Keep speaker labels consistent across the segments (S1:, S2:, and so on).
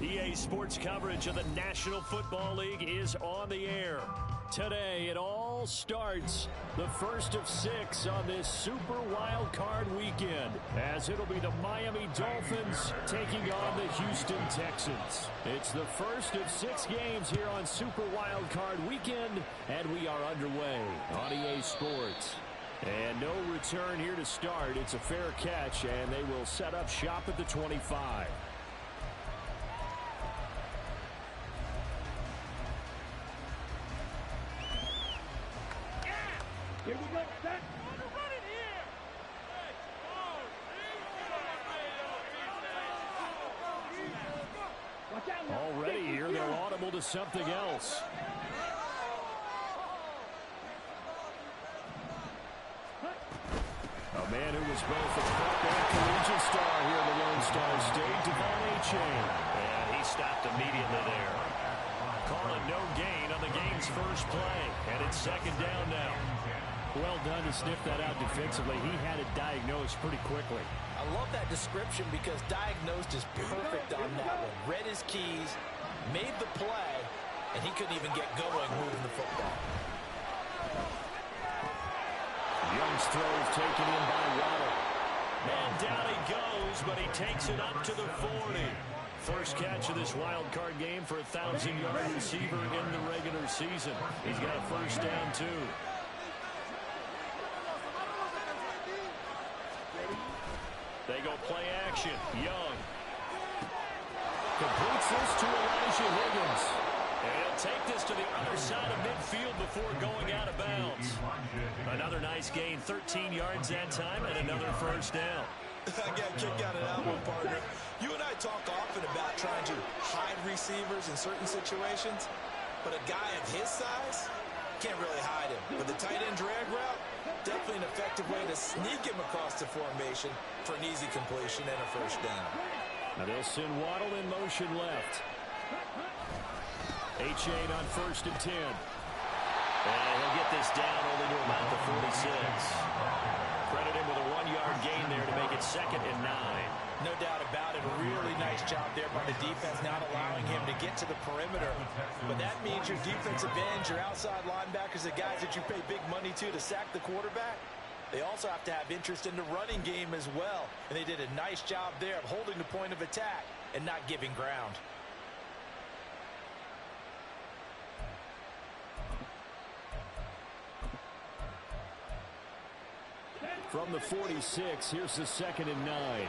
S1: EA Sports coverage of the National Football League is on the air. Today, it all starts the first of 6 on this Super Wild Card weekend, as it'll be the Miami Dolphins taking on the Houston Texans. It's the first of 6 games here on Super Wild Card weekend, and we are underway on EA Sports. And no return here to start. It's a fair catch, and they will set up shop at the 25.
S2: Here we go, set.
S1: Already here, they're audible to something else. A man who was both a prep and collegiate star here in the Lone Star State, Devon Achane. And he stopped immediately there. Calling no gain on the game's first play. And it's second down now. Well done to sniff that out defensively. He had it diagnosed pretty quickly.
S3: I love that description because diagnosed is perfect on that one. Read his keys, made the play, and he couldn't even get going moving the football.
S1: Young's throw is taken in by Waddle. And down he goes, but he takes it up to the 40. First catch of this wild card game for a 1,000-yard receiver in the regular season. He's got a first down, too. They go play action. Young completes this to Elijah Higgins. And he'll take this to the other side of midfield before going out of bounds. Another nice gain, 13 yards that time, and another first down.
S3: I got a kick out of that one, partner. You and I talk often about trying to hide receivers in certain situations, but a guy of his size can't really hide him. With the tight end drag route, definitely an effective way to sneak him across the formation for an easy completion and a first down.
S1: Now they'll send Waddle in motion left. Achane on 1st and 10. And he'll get this down only to about the 46. Credit him with a 1-yard gain there to make it 2nd and 9.
S3: No doubt about it. A really nice job there by the defense, not allowing him to get to the perimeter. But that means your defensive ends, your outside linebackers, the guys that you pay big money to sack the quarterback, they also have to have interest in the running game as well. And they did a nice job there of holding the point of attack and not giving ground.
S1: From the 46, here's the 2nd and 9.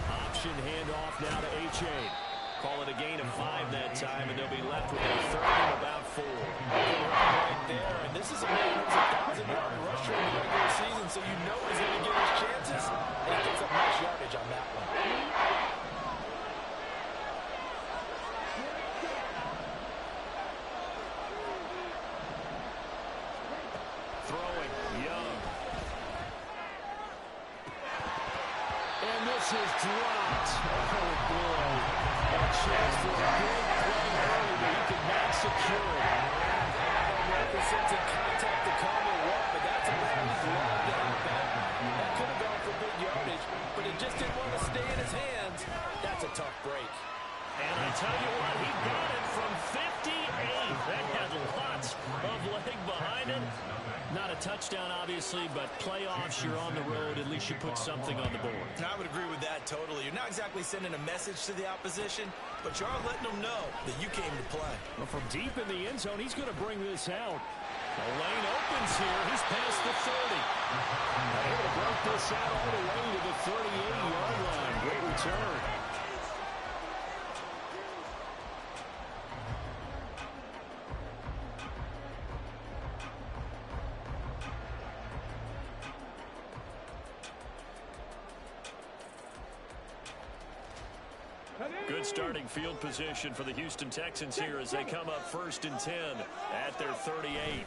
S1: Option handoff now to Achane. Call it a gain of 5 that time, and they'll be left with a 3rd and about 4.
S3: Right there, and this is a man who's a 1,000-yard rusher in the regular season, so you know he's going to get his chances, and he gets up nice yardage on that one.
S1: Throwing, Young. And this is dropped. Oh, boy. A chance for a big play early, but he could not secure it.
S3: I don't know if this is in contact to come or what, but that's a bad glove down back. That could have gone for big yardage, but it just didn't want to stay in his hands. That's a tough break.
S1: And I tell you what, he got it from 58. That had lots of leg behind it. Not a touchdown, obviously, but playoffs, you're on the road. At least you put something on the board.
S3: I would agree with that totally. You're not exactly sending a message to the opposition, but you are letting them know that you came to play.
S1: Well, from deep in the end zone, he's going to bring this out. The lane opens here. He's past the 30. Able to break this out all the way to the 38-yard line. Great return. Good starting field position for the Houston Texans here as they come up 1st and 10 at their 38.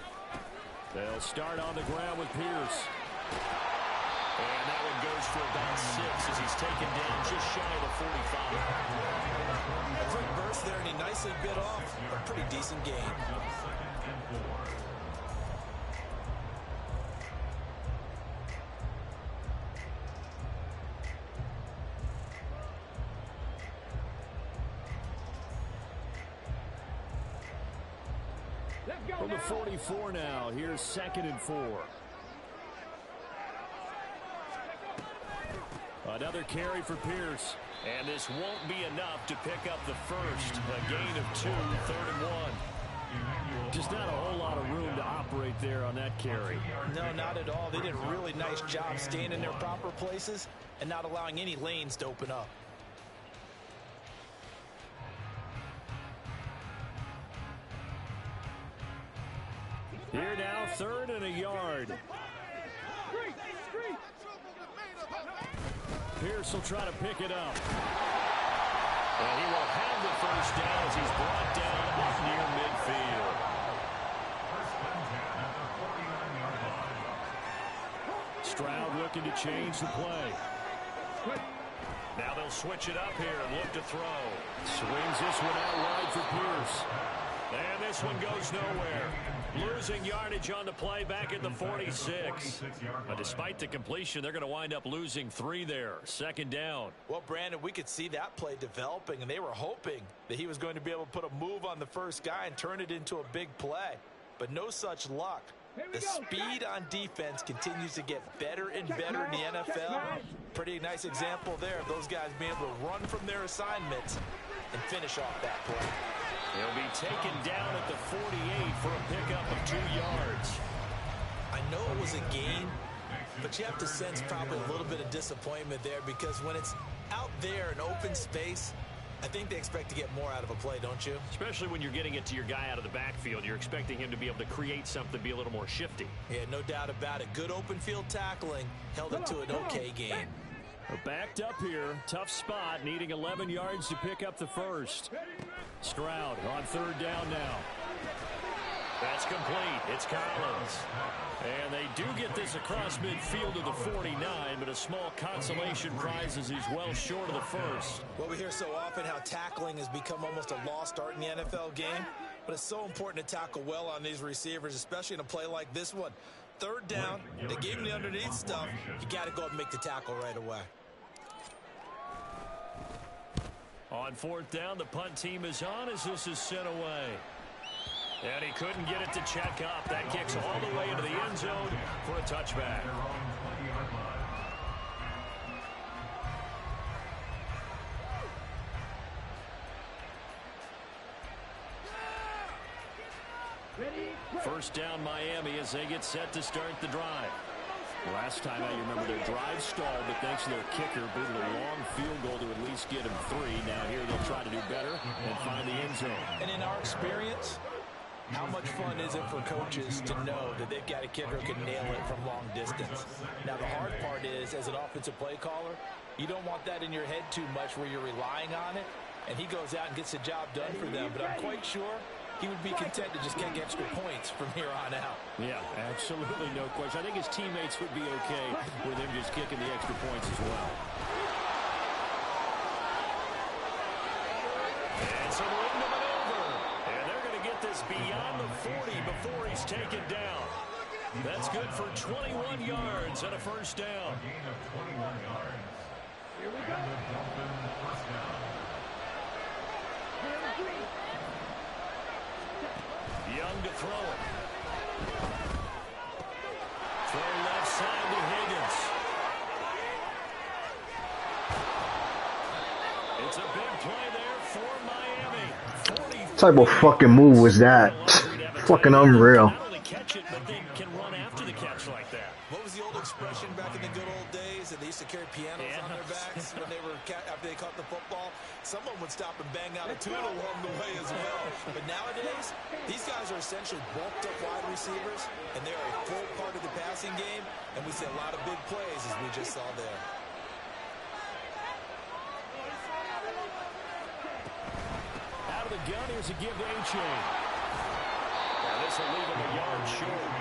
S1: They'll start on the ground with Pierce. And that one goes for about 6 as he's taken down just shy of the 45.
S3: A quick burst there, and he nicely bit off a pretty decent gain.
S1: From the 44 now, here's 2nd and 4. Another carry for Pierce. And this won't be enough to pick up the first. A gain of 2, 3rd and 1. Just not a whole lot of room to operate there on that carry.
S3: No, not at all. They did a really nice job staying in their proper places and not allowing any lanes to open up.
S1: Here now, 3rd and a yard. Pierce will try to pick it up. And he will have the first down as he's brought down up near midfield. Stroud looking to change the play. Now they'll switch it up here and look to throw. Swings this one out wide for Pierce. And this one goes nowhere. Losing yardage on the play back at the 46. But despite the completion, they're going to wind up losing 3 there. 2nd down.
S3: Well, Brandon, we could see that play developing, and they were hoping that he was going to be able to put a move on the first guy and turn it into a big play. But no such luck. The speed on defense continues to get better and better in the NFL. Pretty nice example there of those guys being able to run from their assignments and finish off that play.
S1: He'll be taken down at the 48 for a pickup of 2 yards.
S3: I know it was a gain, but you have to sense probably a little bit of disappointment there because when it's out there in open space, I think they expect to get more out of a play, don't you?
S1: Especially when you're getting it to your guy out of the backfield. You're expecting him to be able to create something, be a little more shifty.
S3: Yeah, no doubt about it. Good open field tackling held it to an okay game.
S1: Backed up here. Tough spot. Needing 11 yards to pick up the first. Stroud on 3rd down now. That's complete. It's Collins. And they do get this across midfield to the 49, but a small consolation prize as he's well short of the first.
S3: Well, we hear so often how tackling has become almost a lost art in the NFL game, but it's so important to tackle well on these receivers, especially in a play like this one. 3rd down, they gave him the underneath stuff. You got to go up and make the tackle right away.
S1: On 4th down, the punt team is on as this is sent away. And he couldn't get it to check up. That kicks all the way into the end zone for a touchback. First down Miami as they get set to start the drive. Last time out, you remember their drive stalled, but thanks to their kicker, booted a long field goal to at least get him 3. Now here they'll try to do better and find the end zone.
S3: And in our experience, how much fun is it for coaches to know that they've got a kicker who can nail it from long distance? Now, the hard part is, as an offensive play caller, you don't want that in your head too much where you're relying on it, and he goes out and gets the job done for them. But I'm quite sure he would be content to just kick extra points from here on out.
S1: Yeah, absolutely no question. I think his teammates would be okay with him just kicking the extra points as well. And some room to maneuver. And they're going to get this beyond the 40 before he's taken down. That's good for 21 yards and a first down.
S2: Here we go.
S1: Young to throw it. Throw left side to Higgins. It's a big play there for Miami.
S4: What type of fucking move was that? Fucking unreal.
S1: Not only catch it, but they can run after the catch like that.
S3: What was the old expression back in the good old days? And they used to carry pianos on their backs when they were after they caught the football. Someone would stop and bang out a tune along the way as well. But nowadays, these guys are essentially bulked up wide receivers, and they are a full part of the passing game. And we see a lot of big plays, as we just saw there.
S1: Out of the gun, here's a give to A-Chain. Now this will leave him a yard short.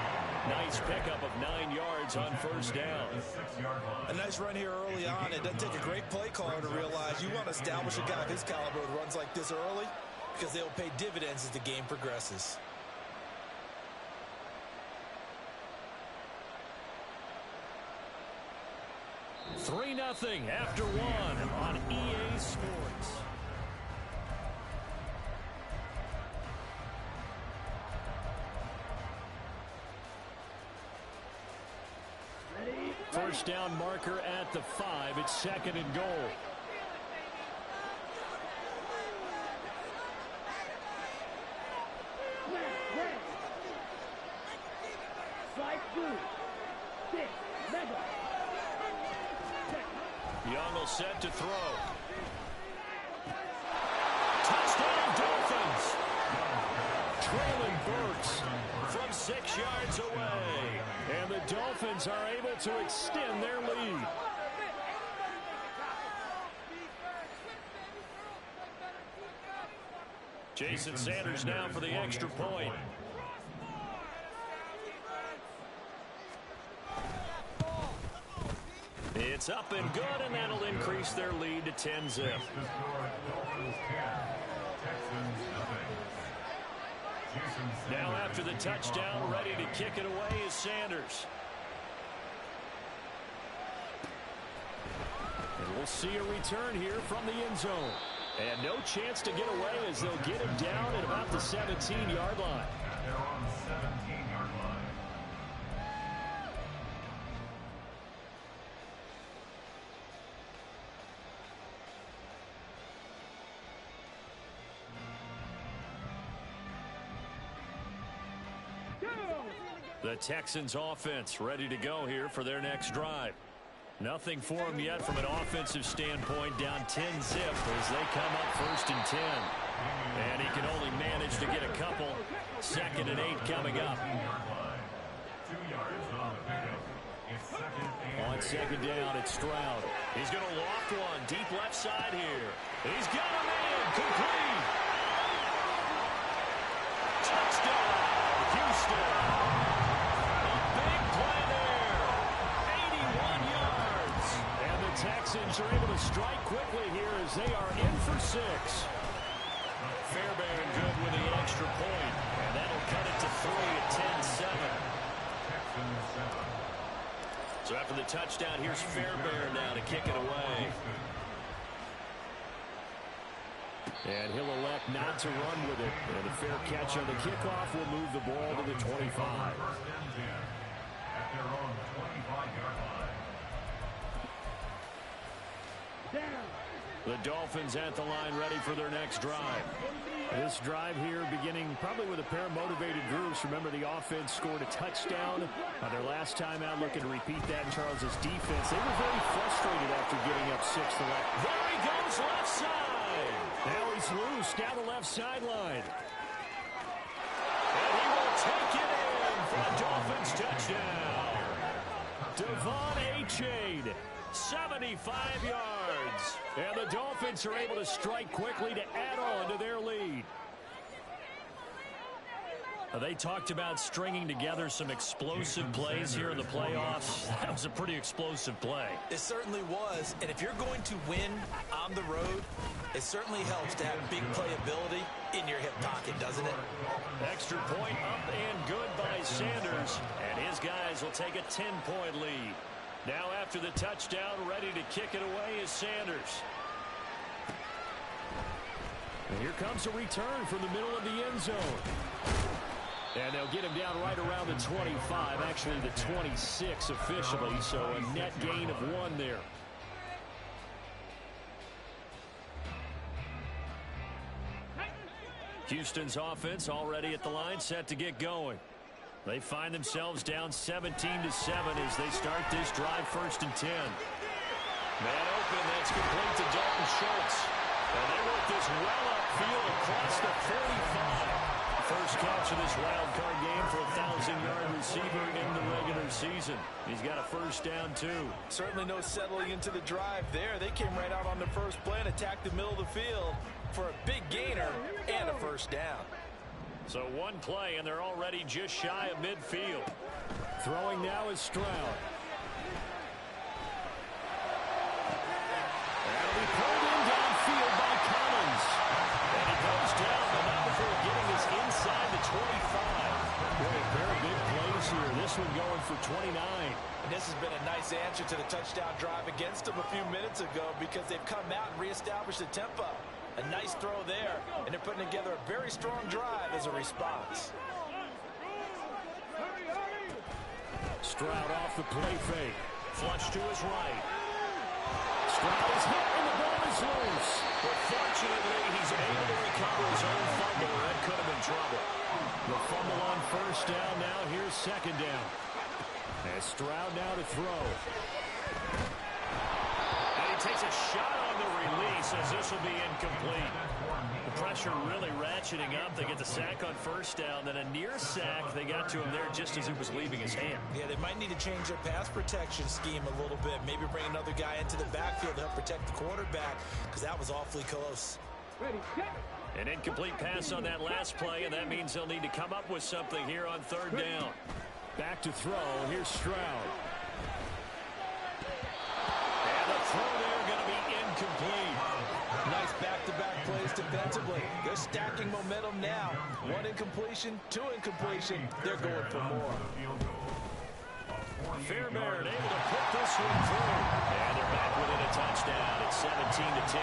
S1: Nice pickup of 9 yards on first down.
S3: A nice run here early on. It doesn't take a great play caller to realize you want to establish a guy of his caliber with runs like this early because they'll pay dividends as the game progresses.
S1: Three 3-0 after one on EA Sports. first down marker at the 5. It's 2nd and goal. Young will set to throw. Touchdown Dolphins. Trailing Burks from 6 yards away. And the Dolphins are able to extend their lead. Jason Sanders now for the extra point. It's up and good, and that'll increase their lead to 10-zip. Now after the touchdown, ready to kick it away is Sanders. And we'll see a return here from the end zone. And no chance to get away as they'll get him down at about the 17-yard line. The Texans offense ready to go here for their next drive. Nothing for them yet from an offensive standpoint, down 10-zip as they come up 1st and 10. And he can only manage to get a couple. 2nd and 8 coming up. On 2nd down, it's Stroud. He's going to loft one deep left side here. He's got a man complete. Touchdown, Houston. Texans are able to strike quickly here as they are in for 6. Fairbairn good with the extra point, and that'll cut it to 3 at 10-7. So after the touchdown, here's Fairbairn now to kick it away. And he'll elect not to run with it. And a fair catch on the kickoff will move the ball to the 25. At their own 25-yard line. The Dolphins at the line ready for their next drive. This drive here beginning probably with a pair of motivated groups. Remember, the offense scored a touchdown their last time out, looking to repeat that in Charles's defense. They were very frustrated after giving up 6 to left. There he goes, left side. Now he's loose down the left sideline. And he will take it in for a Dolphins touchdown. Devon Achane. 75 yards. And the Dolphins are able to strike quickly to add on to their lead. They talked about stringing together some explosive plays here in the playoffs. That was a pretty explosive play.
S3: It certainly was. And if you're going to win on the road, it certainly helps to have big playability in your hip pocket, doesn't it?
S1: Extra point up and good by Sanders. And his guys will take a 10-point lead. Now after the touchdown, ready to kick it away is Sanders. And here comes a return from the middle of the end zone. And they'll get him down right around the 25, actually the 26 officially, so a net gain of 1 there. Houston's offense already at the line, set to get going. They find themselves down 17-7 as they start this drive 1st and 10. Man open, that's complete to Dalton Schultz. And they work this well upfield across the 45. First catch of this wild card game for a 1,000-yard receiver in the regular season. He's got a first down, too.
S3: Certainly no settling into the drive there. They came right out on the first play and attacked the middle of the field for a big gainer and a first down.
S1: So 1 play, and they're already just shy of midfield. Throwing now is Stroud. And he pulled in downfield by Collins. And he goes down, but not before getting us inside the 25. Boy, a pair of big plays here. This one going for 29.
S3: And this has been a nice answer to the touchdown drive against them a few minutes ago because they've come out and reestablished the tempo. A nice throw there, and they're putting together a very strong drive as a response.
S1: Stroud off the play fake. flush to his right. Stroud is hit, and the ball is loose. But fortunately, he's able to recover his own fumble. That could have been trouble. The fumble on first down. Now here's second down. And Stroud now to throw. And he takes a shot on the release as this will be incomplete. The pressure really ratcheting up. They get the sack on first down. Then a near sack. They got to him there just as it was leaving his hand.
S3: Yeah, they might need to change their pass protection scheme a little bit. Maybe bring another guy into the backfield to help protect the quarterback, because that was awfully close.
S1: An incomplete pass on that last play, and that means they'll need to come up with something here on third down. Back to throw. Here's Stroud. And the throw there going to be incomplete.
S3: Nice back-to-back plays defensively. They're stacking momentum now. One incompletion, two incompletion. They're going for more.
S1: Fairbairn able to put this one through. And they're back within a touchdown. It's 17-10.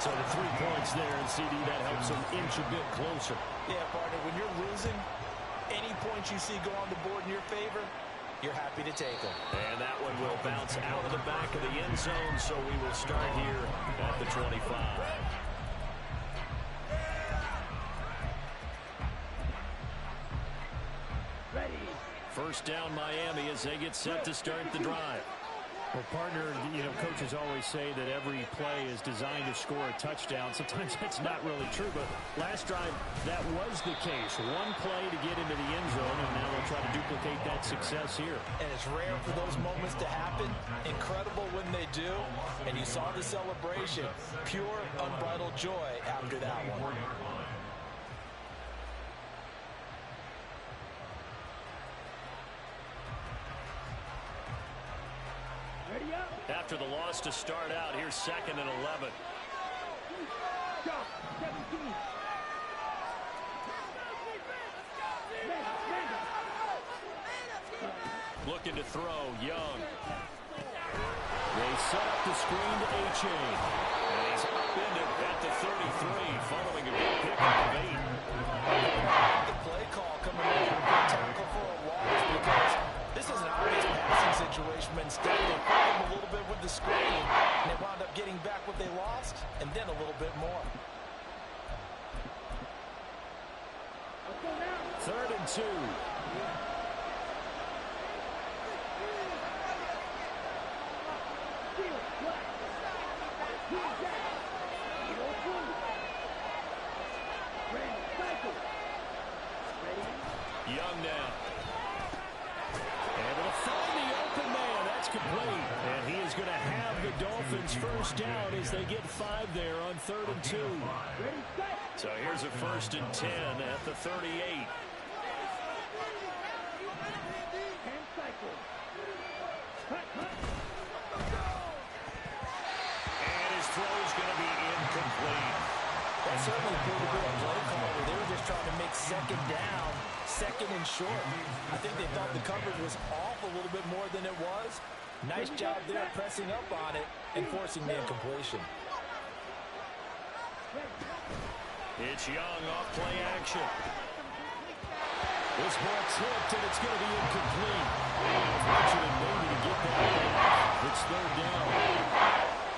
S1: So the 3 points there, and CD, that helps them inch a bit closer.
S3: Yeah, partner, when you're losing, any points you see go on the board in your favor, you're happy to take them.
S1: And that one will bounce out of the back of the end zone, so we will start here at the 25. First down, Miami, as they get set to start the drive.
S2: Well, partner, coaches always say that every play is designed to score a touchdown. Sometimes that's not really true, but last drive, that was the case. One play to get into the end zone, and now they'll try to duplicate that success here.
S3: And it's rare for those moments to happen. Incredible when they do. And you saw the celebration. Pure, unbridled joy after that one.
S1: After the loss to start out, here's second and 11. Looking to throw, Young. They set up the screen to A-Chain. And he's upended at the 33, following a good pickup of 8.
S3: The play call coming in for a good tackle for a loss, because this is an obvious passing situation, but instead they put him a little bit with the screen, and they wound up getting back what they lost, and then a little bit more.
S1: 3rd and 2. Young now. Able to find the open man. That's complete. And he is going to have the Dolphins first down as they get 5 there on 3rd and 2. So here's a 1st and 10 at the 38. And his throw is going to be incomplete.
S3: That certainly proved to be a play call where they were just trying to make second down, second and short. I think they thought the coverage was off a little bit more than it was. Nice job there pressing up on it and forcing the incompletion.
S1: It's Young off play action. This ball tipped, and it's going to be incomplete. Fortunate maybe to get that back. It's 3rd down.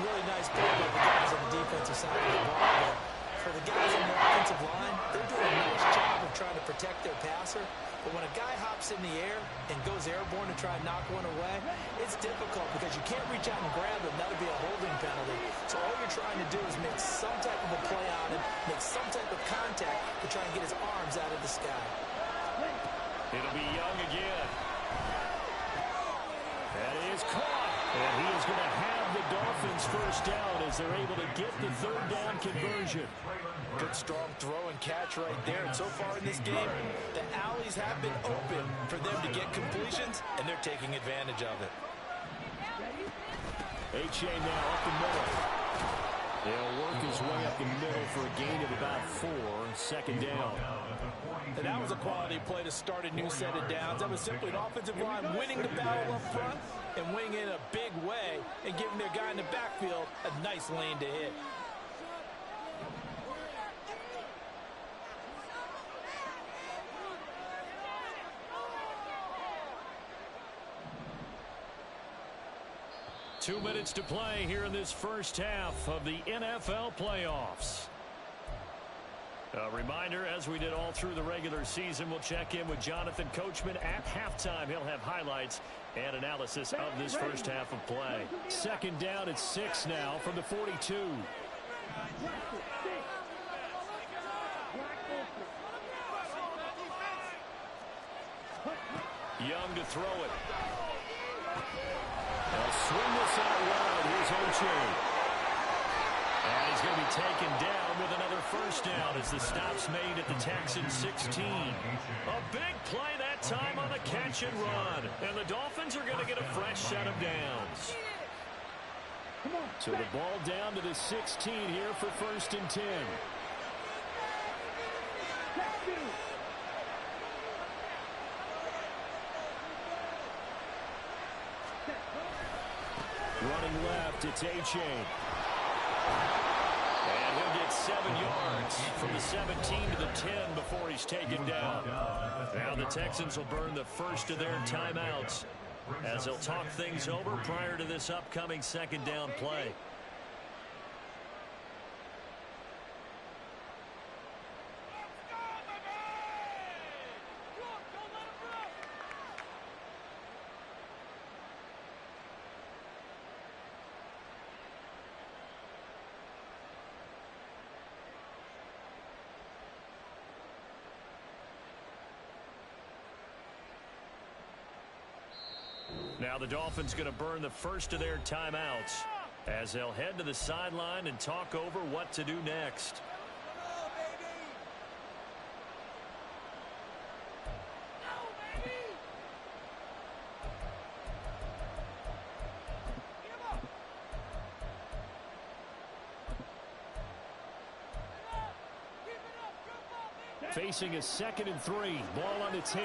S3: Really nice play by the guys on the defensive side of the ball. But for the guys on the offensive line, they're doing a nice job of trying to protect their passer. But when a guy hops in the air and goes airborne to try and knock one away, it's difficult because you can't reach out and grab him. That would be a holding penalty. So all you're trying to do is make some type of a play on him, make some type of contact to try and get his arms out of the sky.
S1: It'll be Young again. That is caught. And he is going to have the Dolphins first down as they're able to get the 3rd down conversion.
S3: Good strong throw and catch right there. And so far in this game, the alleys have been open for them to get completions, and they're taking advantage of it.
S1: H.A. now up the middle. He'll work his way up the middle for a gain of about 4. 2nd down.
S3: And that was a quality play to start a new set of downs. That was simply an offensive line winning the battle up front and winning in a big way and giving their guy in the backfield a nice lane to hit.
S1: 2 minutes to play here in this first half of the NFL playoffs. A reminder, as we did all through the regular season, we'll check in with Jonathan Coachman at halftime. He'll have highlights and analysis of this first half of play. Second down at 6 now from the 42. Young to throw it. They'll swing this out wide. Here's Oche. And he's going to be taken down with another first down as the stop's made at the Texans 16. A big play that time on the catch and run. And the Dolphins are going to get a fresh set of downs. So the ball down to the 16 here for 1st and 10. Running left, it's A-Chain. And he'll get 7 yards from the 17 to the 10 before he's taken down. Now the Texans will burn the first of their timeouts as they'll talk things over prior to this upcoming second down play. Now the Dolphins going to burn the first of their timeouts as they'll head to the sideline and talk over what to do next. Facing a 2nd and 3, ball on the 10.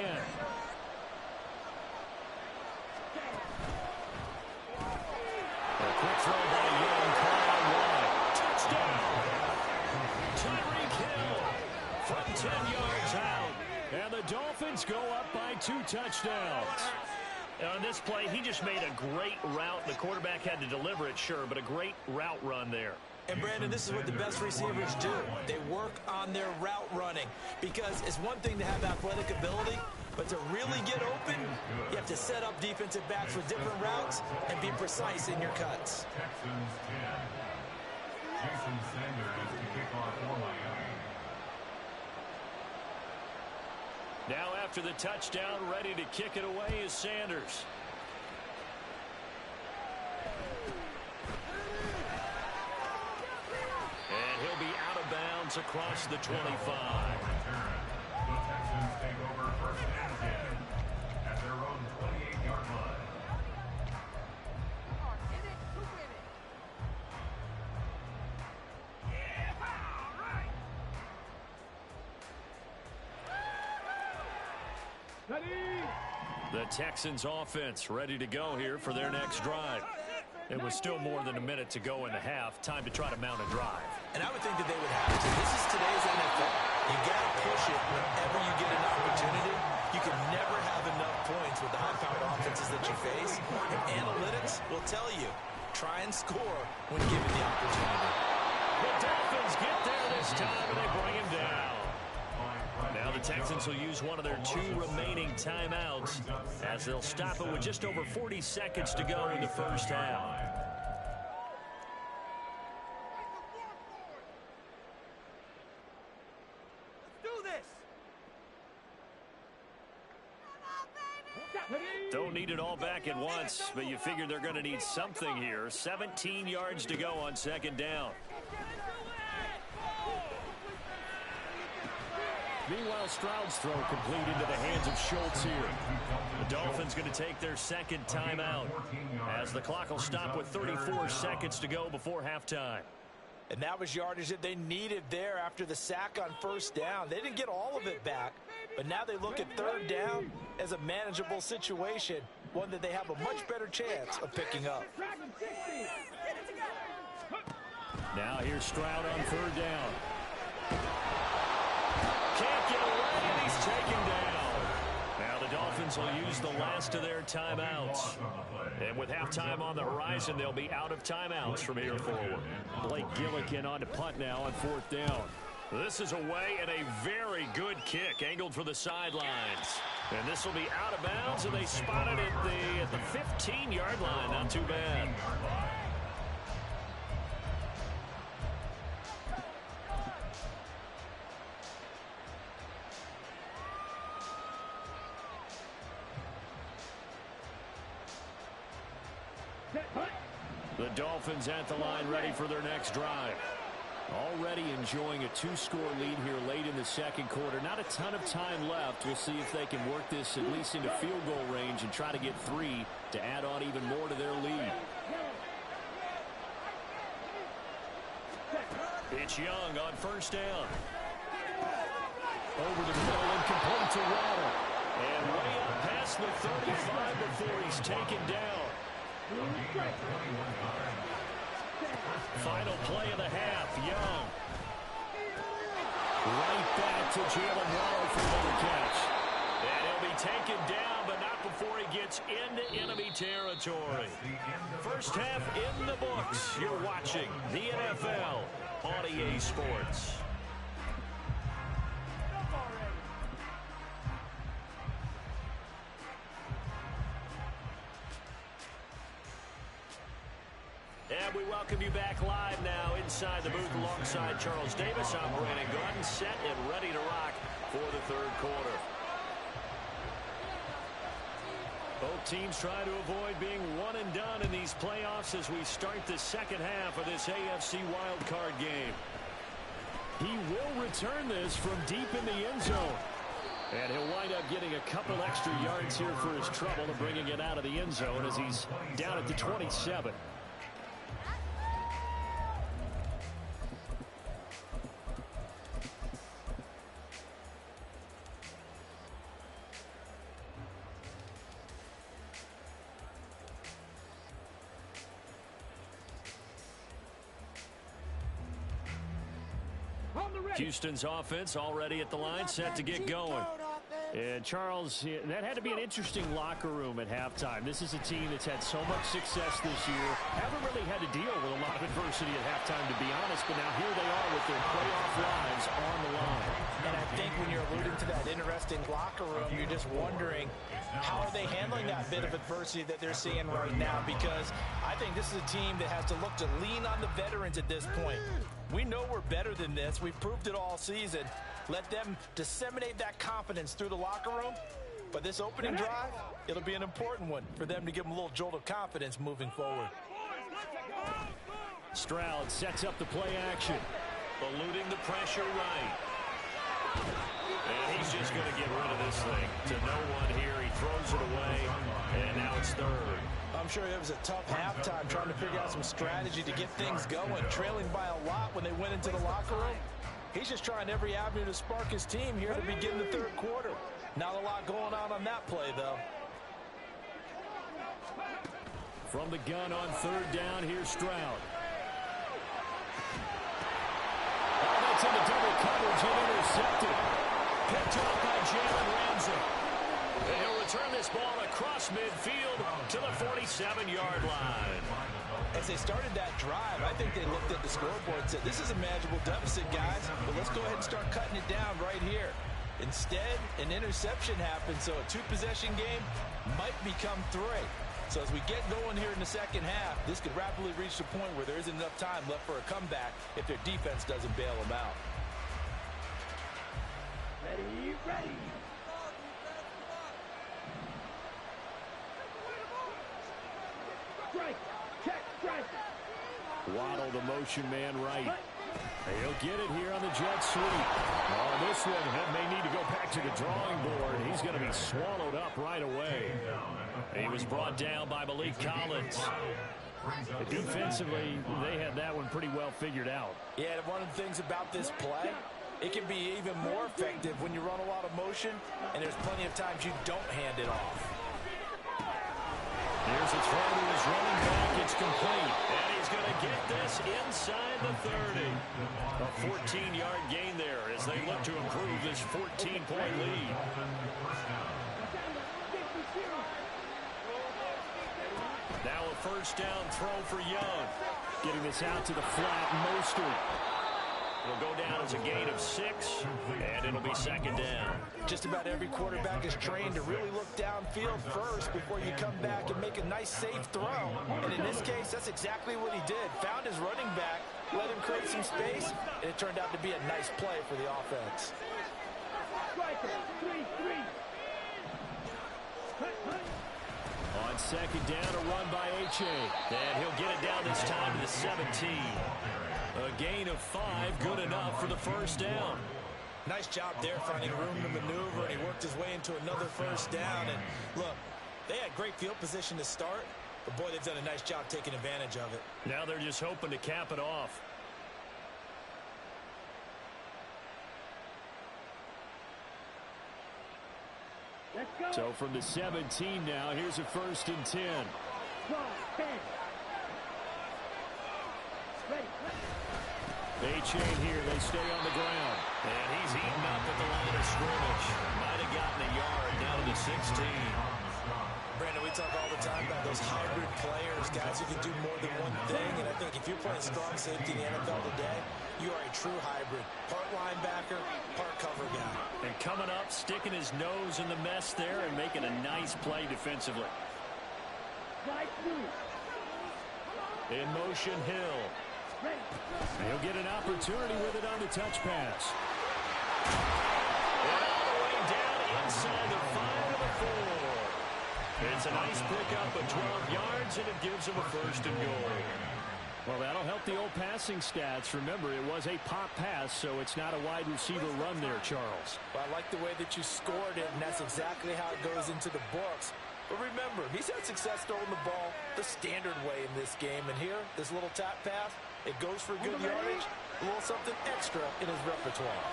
S1: Quick throw by Young, caught on wide. Touchdown! Tyreek Hill from 10 yards out. And the Dolphins go up by 2 touchdowns. On this play, he just made a great route. The quarterback had to deliver it, sure, but a great route run there.
S3: And, Brandon, this is what the best receivers do. They work on their route running because it's one thing to have athletic ability, but to really get open, you have to set up defensive backs with different routes and be precise in your cuts.
S5: Texans 10. Jason Sanders to kick off for Miami.
S1: Now after the touchdown, ready to kick it away is Sanders. And he'll be out of bounds across the 25.
S5: The Texans take over 1st and 10 at their own 28-yard line.
S1: The Texans offense ready to go here for their next drive. It was still more than a minute to go in the half. Time to try to mount a drive.
S3: And I would think that they would have to. This is today's NFL. You got to push it whenever you get an opportunity. You can never have enough points with the high-powered offenses that you face. And analytics will tell you, try and score when given the opportunity.
S1: The Dolphins get there this time, and they bring him down. Now the Texans will use one of their 2 remaining timeouts as they'll stop it with just over 40 seconds to go in the first half. Don't need it all back at once, but you figure they're going to need something here. 17 yards to go on 2nd down. Meanwhile, Stroud's throw complete into the hands of Schultz here. The Dolphins going to take their 2nd timeout as the clock will stop with 34 seconds to go before halftime.
S3: And that was yardage that they needed there after the sack on 1st down. They didn't get all of it back, but now they look at 3rd down as a manageable situation, one that they have a much better chance of picking up.
S1: Now here's Stroud on 3rd down. Can't get away, and he's taken down. Now the Dolphins will use the last of their timeouts. And with halftime on the horizon, they'll be out of timeouts from here forward.
S2: Blake Gillikin on to punt now on 4th down.
S1: This is away and a very good kick angled for the sidelines. And this will be out of bounds, and they spotted it at the 15-yard line. Not too bad. The Dolphins at the line ready for their next drive. Already enjoying a 2-score lead here late in the second quarter. Not a ton of time left. We'll see if they can work this at least into field goal range and try to get 3 to add on even more to their lead. It's Young on 1st down. Over the middle and complete to Waddle. And way up past the 35 before he's taken down. Final play of the half, Young. Right back to Jalen Waddle for another catch. And he'll be taken down, but not before he gets into enemy territory. First half in the books. You're watching the NFL on EA Sports. And we welcome you back live now inside the booth alongside Charles Davis. I'm Brandon Gordon, set and ready to rock for the third quarter. Both teams try to avoid being one and done in these playoffs as we start the second half of this AFC wildcard game. He will return this from deep in the end zone. And he'll wind up getting a couple extra yards here for his trouble and bringing it out of the end zone as he's down at the 27. Houston's offense already at the line, set to get going. And Charles, that had to be an interesting locker room at halftime. This is a team that's had so much success this year. Haven't really had to deal with a lot of adversity at halftime, to be honest. But now here they are with their playoff lives on the line.
S3: And I think when you're alluding to that interesting locker room, you're just wondering, how are they handling that bit of adversity that they're seeing right now? Because I think this is a team that has to look to lean on the veterans at this point. We know we're better than this. We've proved it all season. Let them disseminate that confidence through the locker room. But this opening drive, it'll be an important one for them to give them a little jolt of confidence moving forward.
S1: Stroud sets up the play action, eluding the pressure right. And he's just going to get rid of this thing to no one here. He throws it away, and now it's third.
S3: I'm sure it was a tough halftime trying to figure out some strategy to get things going, trailing by a lot when they went into the locker room. He's just trying every avenue to spark his team here to begin the third quarter. Not a lot going on that play, though.
S1: From the gun on 3rd down, here's Stroud. Oh, that's into double coverage and intercepted. Picked off by Jalen Ramsey. And he'll return this ball across midfield to the 47-yard line.
S3: As they started that drive, I think they looked at the scoreboard and said, this is a manageable deficit, guys, but let's go ahead and start cutting it down right here. Instead, an interception happened, so a 2-possession game might become 3. So as we get going here in the second half, this could rapidly reach the point where there isn't enough time left for a comeback if their defense doesn't bail them out.
S6: Ready.
S1: Waddle, the motion man right. He'll get it here on the jet sweep. Oh, this one may need to go back to the drawing board. He's going to be swallowed up right away. He was brought down by Malik Collins. Defensively, they had that one pretty well figured out.
S3: Yeah, one of the things about this play, it can be even more effective when you run a lot of motion, and there's plenty of times you don't hand it off.
S1: Here's a throw to his running back. It's complete. And he's going to get this inside the 30. A 14-yard gain there as they look to improve this 14-point lead. Now a first down throw for Young. Getting this out to the flat, Mostert. It'll go down as a gain of 6, and it'll be second down.
S3: Just about every quarterback is trained to really look downfield first before you come back and make a nice, safe throw. And in this case, that's exactly what he did. Found his running back, let him create some space, and it turned out to be a nice play for the offense.
S1: On second down, a run by H.A. And he'll get it down this time to the 17. A gain of 5, good enough for the first down.
S3: Nice job there finding room to maneuver, and he worked his way into another first down. And look, they had great field position to start, but boy, they've done a nice job taking advantage of it.
S1: Now they're just hoping to cap it off. So from the 17 now, here's a 1st and 10. H.A. here, they stay on the ground. And he's eaten up at the line of scrimmage. Might have gotten a yard down to the 16.
S3: Brandon, we talk all the time about those hybrid players, guys who can do more than one thing. And I think if you're playing strong safety in the NFL today, you are a true hybrid. Part linebacker, part cover guy.
S1: And coming up, sticking his nose in the mess there and making a nice play defensively. In motion, Hill. He'll get an opportunity with it on the touch pass. And all the way down inside the 5 to the 4. It's a nice pickup of 12 yards, and it gives him a 1st and goal. Well, that'll help the old passing stats. Remember, it was a pop pass, so it's not a wide receiver run there, Charles.
S3: Well, I like the way that you scored it, and that's exactly how it goes into the books. But remember, he's had success throwing the ball the standard way in this game. And here, this little tap pass, it goes for good yardage, a little something extra in his repertoire.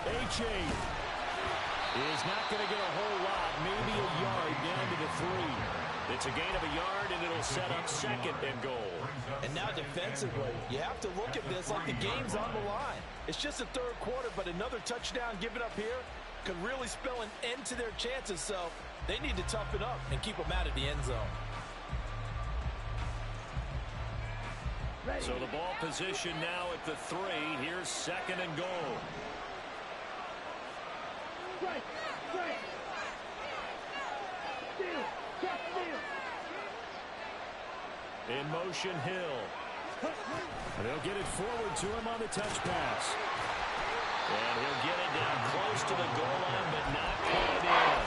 S1: H.A. is not going to get a whole lot, maybe a yard down to the 3. It's a gain of a yard, and it'll set up 2nd and goal.
S3: And now defensively, you have to look at this like the game's on the line. It's just the 3rd quarter, but another touchdown given up here could really spell an end to their chances, so they need to toughen up and keep them out of the end zone.
S1: So the ball position now at the 3. Here's 2nd and goal. In motion, Hill. They'll get it forward to him on the touch pass. And he'll get it down close to the goal line, but not quite in.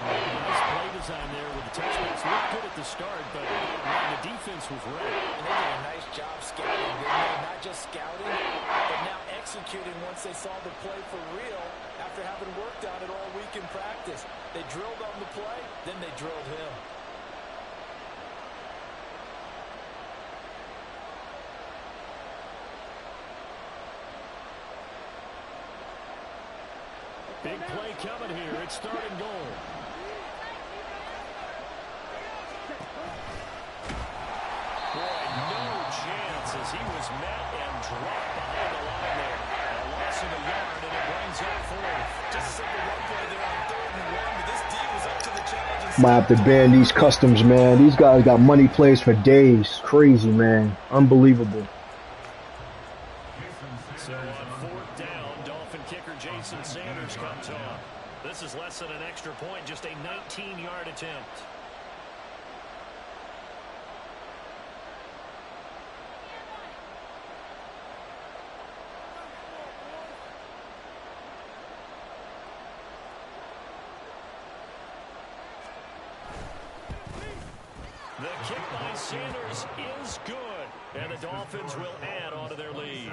S1: Nice play design there with the touch pass. Looked good at the start, but the defense was ready.
S3: And they did a nice job scouting, didn't they? Not just scouting, but now executing once they saw the play for real after having worked on it all week in practice. They drilled on the play, then they drilled him.
S1: Big play coming here. It's 3rd and goal. Boy, no chance as he was met and dropped behind the line there. A loss of a yard, and it brings up 4th.
S3: Just a simple run play there on 3rd and 1, but this D was up to the challenge.
S4: Might have to ban these customs, man. These guys got money plays for days. Crazy, man. Unbelievable.
S1: So on 4th down, Dolphin kicker Jason Sanders comes on. This is less than an extra point, just a 19-yard attempt. The kick by Sanders is good, and the Dolphins will add onto their lead.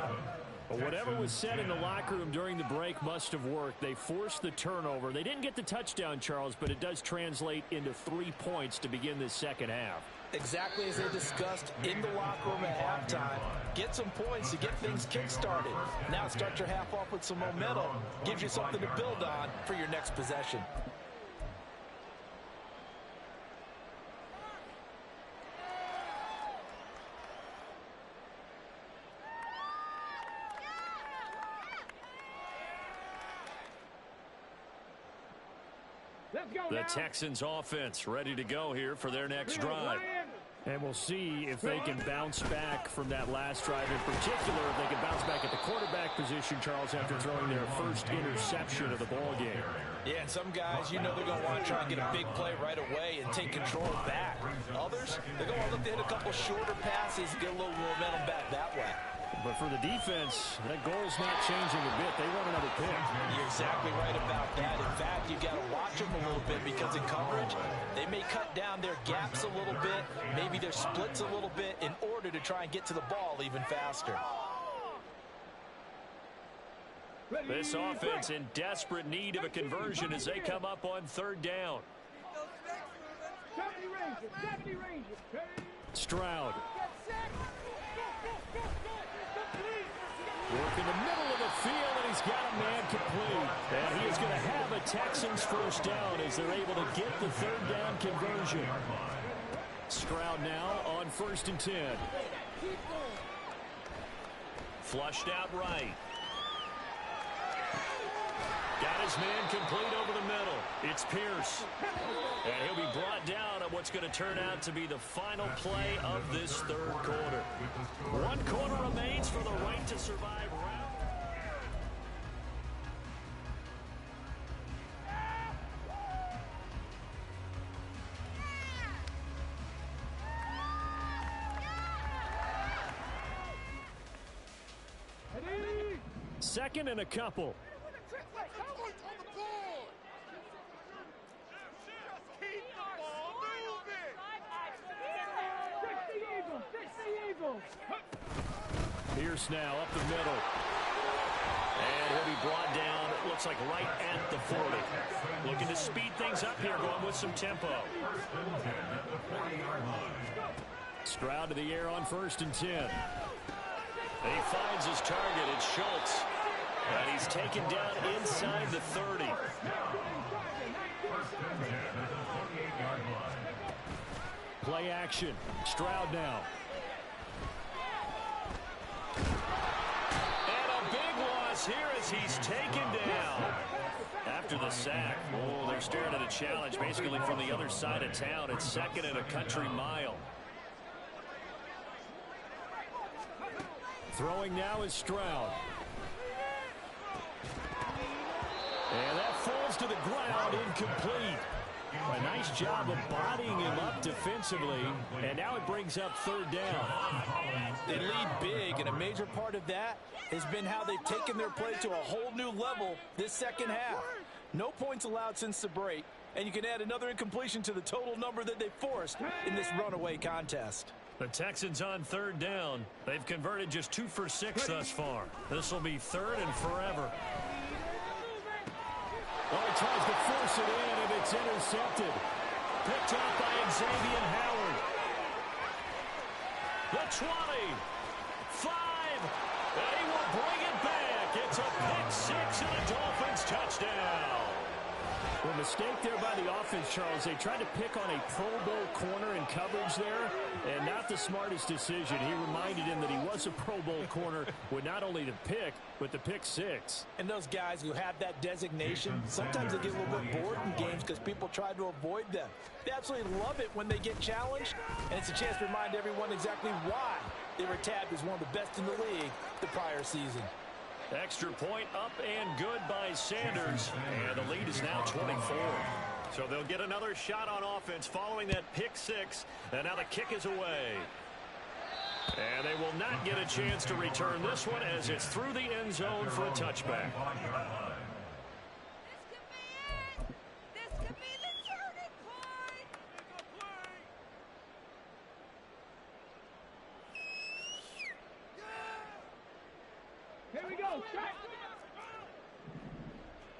S1: But whatever was said in the locker room during the break must have worked. They forced the turnover. They didn't get the touchdown, Charles, but it does translate into 3 points to begin this second half.
S3: Exactly as they discussed in the locker room at halftime. Get some points to get things kick-started. Now start your half off with some momentum. Gives you something to build on for your next possession.
S1: The Texans offense ready to go here for their next drive.
S2: And we'll see if they can bounce back from that last drive. In particular, if they can bounce back at the quarterback position, Charles, after throwing their first interception of the ball game.
S3: Yeah, and some guys, you know they're going to want to try and get a big play right away and take control back. Others, they're going to look to hit a couple shorter passes and get a little momentum back that way.
S2: But for the defense, that goal's not changing a bit. They want another pick.
S3: You're exactly right about that. In fact, you've got to watch them a little bit because in coverage, they may cut down their gaps a little bit, maybe their splits a little bit in order to try and get to the ball even faster.
S1: This offense in desperate need of a conversion as they come up on third down.
S2: Stroud.
S1: Work in the middle of the field, and he's got a man complete. And he is going to have a Texans first down as they're able to get the third down conversion. Stroud now on 1st and 10. Flushed out right. Got his man complete over the middle. It's Pierce. And he'll be brought down at what's going to turn out to be the final play of this third quarter. 1 quarter remains for the right to survive round.
S2: Second and a couple.
S1: Pierce now up the middle. And he'll be brought down, it looks like right at the 40. Looking to speed things up here, going with some tempo. Stroud to the air on 1st and 10. He finds his target, it's Schultz. And he's taken down inside the 30.
S2: Play action. Stroud now.
S1: And a big loss here as he's taken down. After the sack, oh, they're staring at a challenge basically from the other side of town. It's 2nd and a country mile.
S2: Throwing now is Stroud. And that falls to the ground, incomplete. A nice job of bodying him up defensively, and now it brings up 3rd down.
S3: They lead big, and a major part of that has been how they've taken their play to a whole new level this second half. No points allowed since the break, and you can add another incompletion to the total number that they forced in this runaway contest.
S1: The Texans on 3rd down. They've converted just 2 for 6 thus far. This will be 3rd and forever.
S2: Oh, he tries to force it in, and it's intercepted.
S1: Picked up by Xavier Howard. The 20. 5. And he will bring it back. It's a pick 6 and a Dolphins touchdown.
S2: Well, mistake there by the offense, Charles. They tried to pick on a Pro Bowl corner in coverage there, and not the smartest decision. He reminded him that he was a Pro Bowl corner with not only the pick, but the pick 6.
S3: And those guys who have that designation, sometimes they get a little bit bored in games because people try to avoid them. They absolutely love it when they get challenged, and it's a chance to remind everyone exactly why they were tabbed as one of the best in the league the prior season.
S1: Extra point up and good by Sanders. And the lead is now 24. So they'll get another shot on offense following that pick 6. And now the kick is away. And they will not get a chance to return this one as it's through the end zone for a touchback.
S6: This could be the turning point.
S7: Here we go.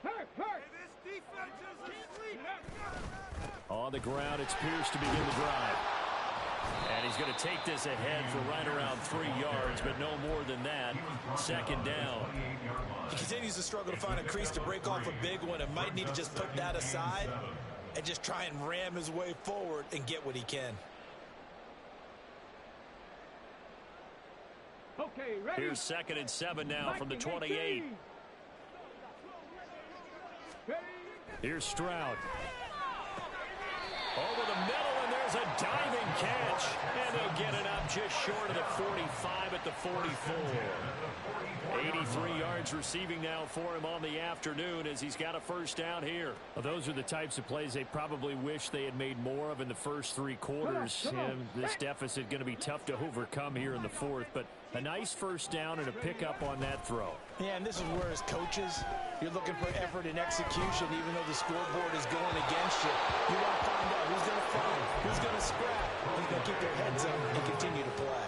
S7: Hurt. This defense is asleep.
S2: On the ground, it's Pierce to begin the drive.
S1: And he's going to take this ahead for right around 3 yards, but no more than that. 2nd down.
S3: He continues to struggle to find a crease to break off a big one and might need to just put that aside and just try and ram his way forward and get what he can.
S7: Okay, ready?
S1: Here's 2nd and 7 now from the 28.
S2: Here's Stroud.
S1: a diving catch, and they'll get it up just short of the 45 at the 44. 83 yards receiving now for him on the afternoon as he's got a first down here.
S2: Well, those are the types of plays they probably wish they had made more of in the first three quarters. And this deficit going to be tough to overcome here in the fourth, but a nice first down and a pickup on that throw.
S3: Yeah, and this is where as coaches, you're looking for effort and execution even though the scoreboard is going against you. You want to find out who's going to fight, who's going to scrap, who's going to keep their heads up and continue to play.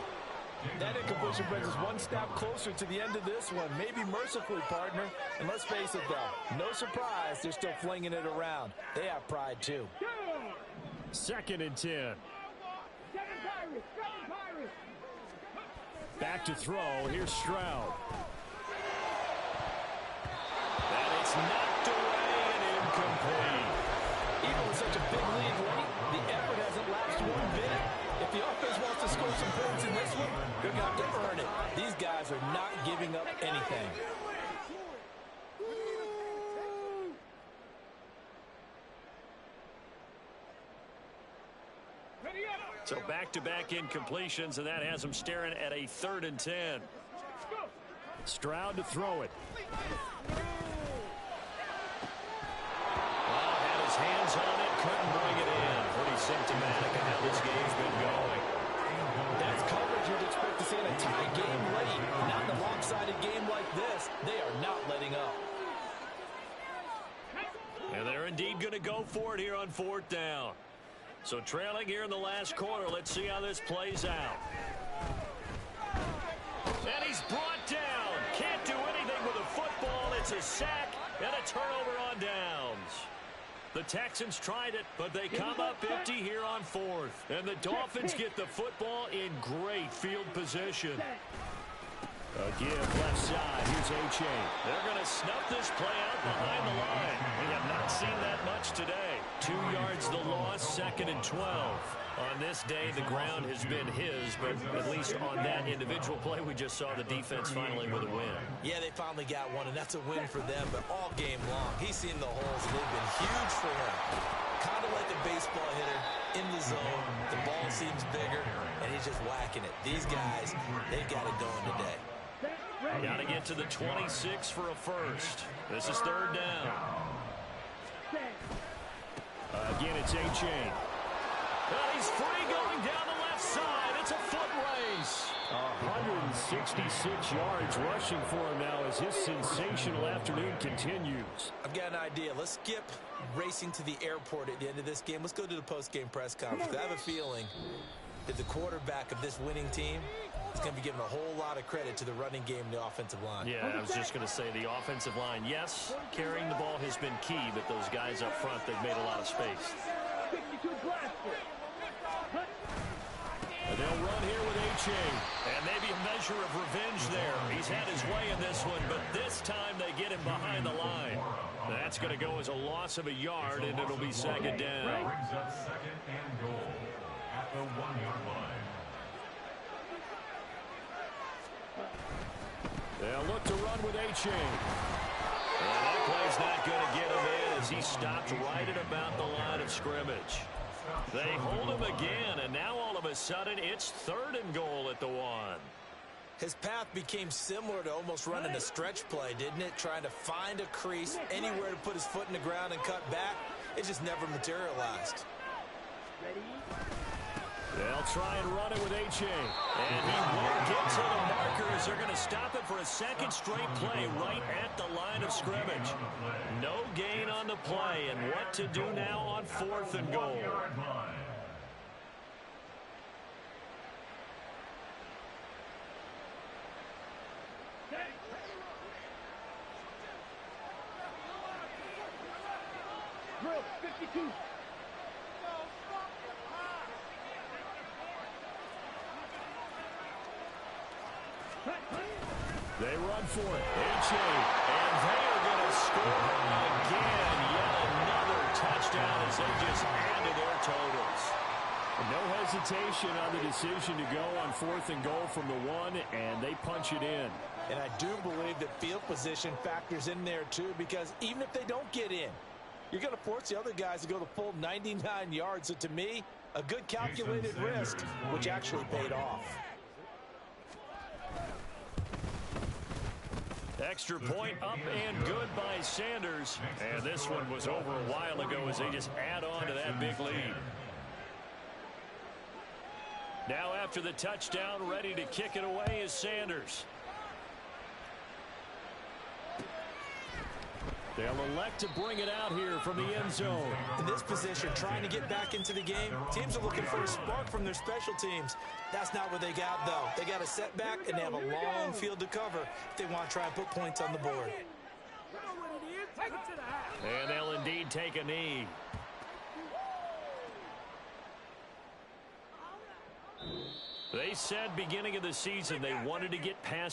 S3: That incompletion brings us one step closer to the end of this one. Maybe mercifully, partner. And let's face it, though, no surprise, they're still flinging it around. They have pride, too.
S2: 2nd and 10. Back to throw. Here's Stroud.
S1: And it's knocked away and incomplete.
S3: Even with such a big lead late, the effort hasn't lapsed one bit. If the offense wants to score some points in this one, they're going to have to earn it. These guys are not giving up anything.
S1: So back-to-back incompletions, and that has them staring at a 3rd and 10.
S2: Stroud to throw it.
S1: Had his hands on it, couldn't bring it in. Pretty symptomatic of how this game's been going.
S3: That's coverage you'd expect to see in a tie game late. Not in a lopsided game like this. They are not letting up.
S1: And they're indeed going to go for it here on 4th down. So trailing here in the last quarter. Let's see how this plays out. And he's brought down. Can't do anything with a football. It's a sack and a turnover on downs. The Texans tried it, but they come up empty here on 4th. And the Dolphins get the football in great field position.
S2: A give left side. Here's H.A.
S1: They're going to snuff this play out behind the line. We have not seen that much today. 2 yards the loss, 2nd and 12. On this day, the ground has been his, but at least on that individual play, we just saw the defense finally with a win.
S3: Yeah, they finally got one, and that's a win for them, but all game long, he's seen the holes, and they've been huge for him. Kind of like a baseball hitter in the zone. The ball seems bigger, and he's just whacking it. These guys, they've got it going today.
S1: Got to get to the 26 for a first. This is 3rd down.
S2: Again, it's H.A.
S1: And he's free going down the left side. It's a foot race.
S2: 166 yards rushing for him now as his sensational afternoon continues.
S3: I've got an idea. Let's skip racing to the airport at the end of this game. Let's go to the post-game press conference. I have a feeling that the quarterback of this winning team is going to be giving a whole lot of credit to the running game and the offensive line.
S1: Yeah, I was just going to say the offensive line, yes, carrying the ball has been key, but those guys up front, they've made a lot of space.
S2: And they'll run here with H.A.
S1: And maybe a measure of revenge there. He's had his way in this one, but this time they get him behind the line. That's going to go as a loss of a yard, and it'll be 2nd down.
S5: Brings up 2nd and goal at the 1-yard line.
S2: They'll look to run with H.A.
S1: And that play's not going to get him in as he stopped right at about the line of scrimmage. They hold him again, and now all of a sudden it's 3rd and goal at the 1.
S3: His path became similar to almost running a stretch play, didn't it? Trying to find a crease, anywhere to put his foot in the ground and cut back. It just never materialized.
S2: They'll try and run it with H.A.
S1: And he won't get to the markers. They're going to stop it for a 2nd straight play right at the line of scrimmage. No gain on the play, and what to do now on 4th and goal.
S7: Drill 52.
S2: They run for it.
S1: H.A. And they are going to score again. Yet another touchdown as they just add to their totals.
S2: No hesitation on the decision to go on 4th and goal from the 1, and they punch it in.
S3: And I do believe that field position factors in there, too, because even if they don't get in, you're going to force the other guys to go the full 99 yards. So to me, a good calculated risk, which actually paid off.
S1: Extra point up and good by Sanders. And this one was over a while ago as they just add on to that big lead. Now after the touchdown, ready to kick it away is Sanders. They'll elect to bring it out here from the end zone.
S3: In this position, trying to get back into the game, teams are looking for a spark from their special teams. That's not what they got, though. They got a setback, and they have a long field to cover if they want to try and put points on the board.
S1: And they'll indeed take a knee. They said beginning of the season they wanted to get past